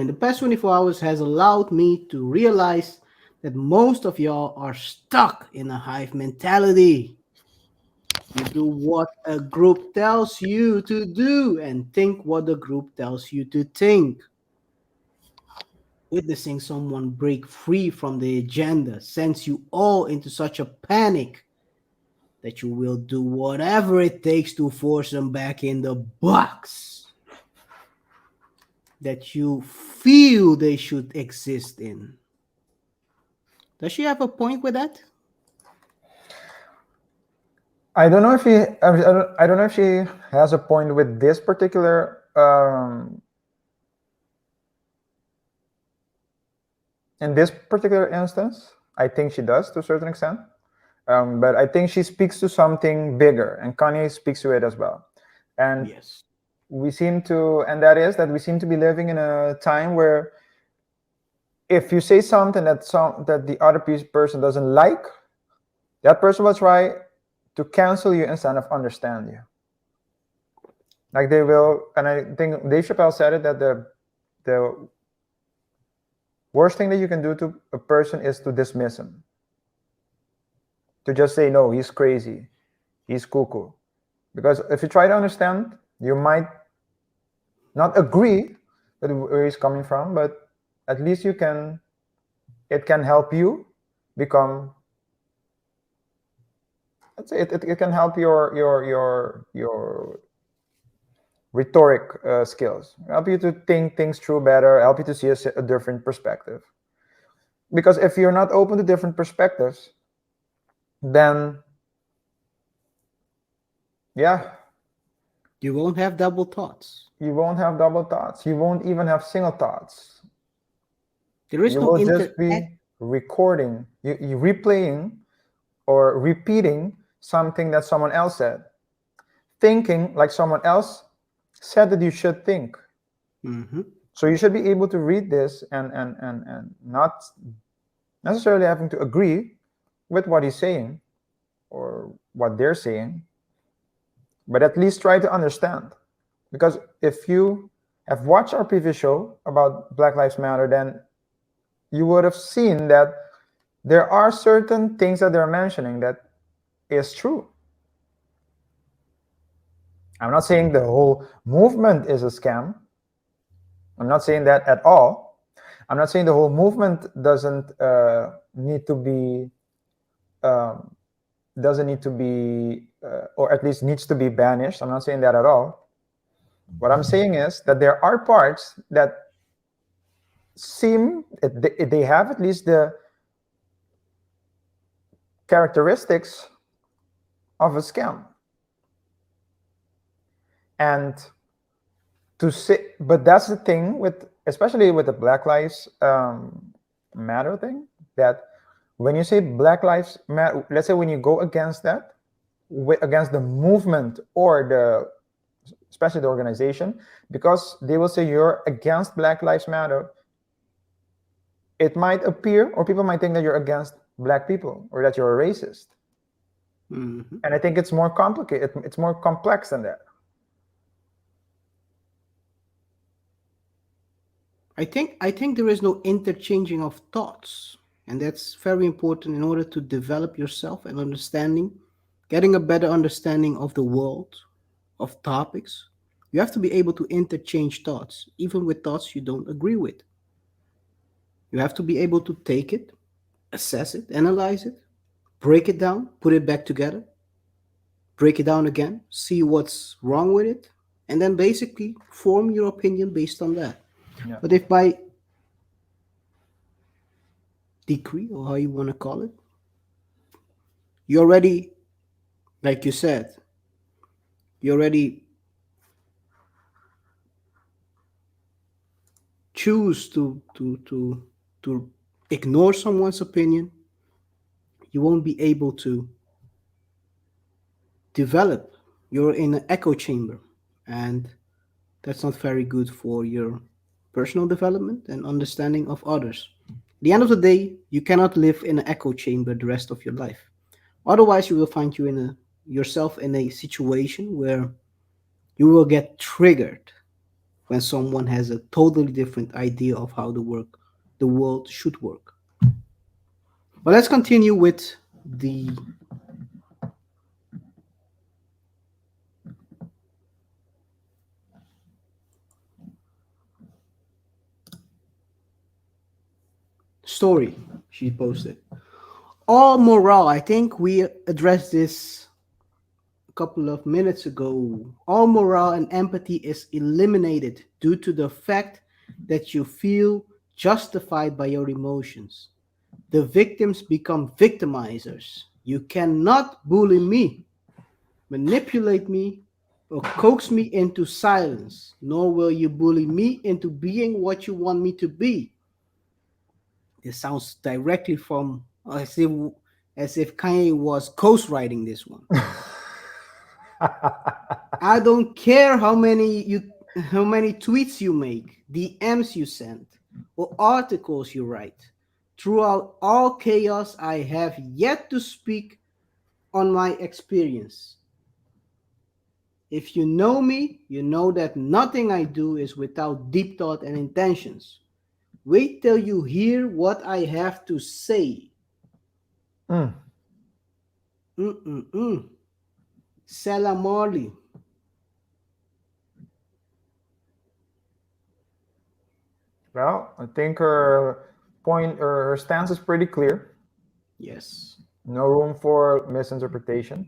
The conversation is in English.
And the past 24 hours has allowed me to realize that most of y'all are stuck in a hive mentality. You do what a group tells you to do and think what the group tells you to think. Witnessing someone break free from the agenda sends you all into such a panic that you will do whatever it takes to force them back in the box that you feel they should exist in. Does she have a point with that? I don't know if he. I don't know if she has a point with this particular. In this particular instance, I think she does to a certain extent. But I think she speaks to something bigger, and Kanye speaks to it as well. And Yes. we seem to, and that is that we seem to be living in a time where if you say something that the other person doesn't like, that person will try to cancel you instead of understand you. Like they will, and I think Dave Chappelle said it that the worst thing that you can do to a person is to dismiss him. To just say no, he's crazy, he's cuckoo. Because if you try to understand, you might not agree with where he's coming from, but at least you can. It can help you become. Let's say it can help your rhetoric skills, help you to think things through better, help you to see a different perspective. Because if you're not open to different perspectives, then yeah, You won't have double thoughts. you won't have double thoughts. You won't even have single thoughts. There is You no will just interact. be recording, you replaying or repeating something that someone else said, thinking like someone else said that you should think. Mm-hmm. So you should be able to read this and not necessarily having to agree with what he's saying or what they're saying, but at least try to understand. Because if you have watched our previous show about Black Lives Matter, then you would have seen that there are certain things that they're mentioning that is true. I'm not saying the whole movement is a scam. I'm not saying that at all. I'm not saying the whole movement need to be um, doesn't need to be or at least needs to be banished. I'm not saying that at all. What I'm saying is that there are parts that seem they have at least the characteristics of a scam. And to say, but that's the thing with, especially with the Black Lives Matter thing, that when you say Black Lives Matter, let's say when you go against that, against the movement or the, especially the organization, because they will say you're against Black Lives Matter, it might appear, or people might think that you're against Black people or that you're a racist. Mm-hmm. And I think it's more complicated. It's more complex than that. I think there is no interchanging of thoughts, and that's very important in order to develop yourself and understanding, getting a better understanding of the world, of topics. You have to be able to interchange thoughts, even with thoughts you don't agree with. You have to be able to take it, assess it, analyze it, break it down, put it back together, break it down again, see what's wrong with it, and then basically form your opinion based on that. Yeah. But if by decree, or how you want to call it, you already, like you said, you already choose to ignore someone's opinion, you won't be able to develop. You're in an echo chamber, and that's not very good for your personal development and understanding of others. At the end of the day, you cannot live in an echo chamber the rest of your life. Otherwise, you will find yourself in a situation where you will get triggered when someone has a totally different idea of how the world should work. But let's continue with the story she posted. All morale, I think we addressed this a couple of minutes ago. All morale and empathy is eliminated due to the fact that you feel justified by your emotions. The victims become victimizers. You cannot bully me, manipulate me, or coax me into silence, nor will you bully me into being what you want me to be. This sounds directly from as if Kanye was ghostwriting this one. I don't care how many tweets you make, DMs you send, or articles you write. Throughout all chaos, I have yet to speak on my experience. If you know me, you know that nothing I do is without deep thought and intentions. Wait till you hear what I have to say. Mm. Mm-mm-mm. Selah Marley. Well, I think her point or her stance is pretty clear. Yes. No room for misinterpretation.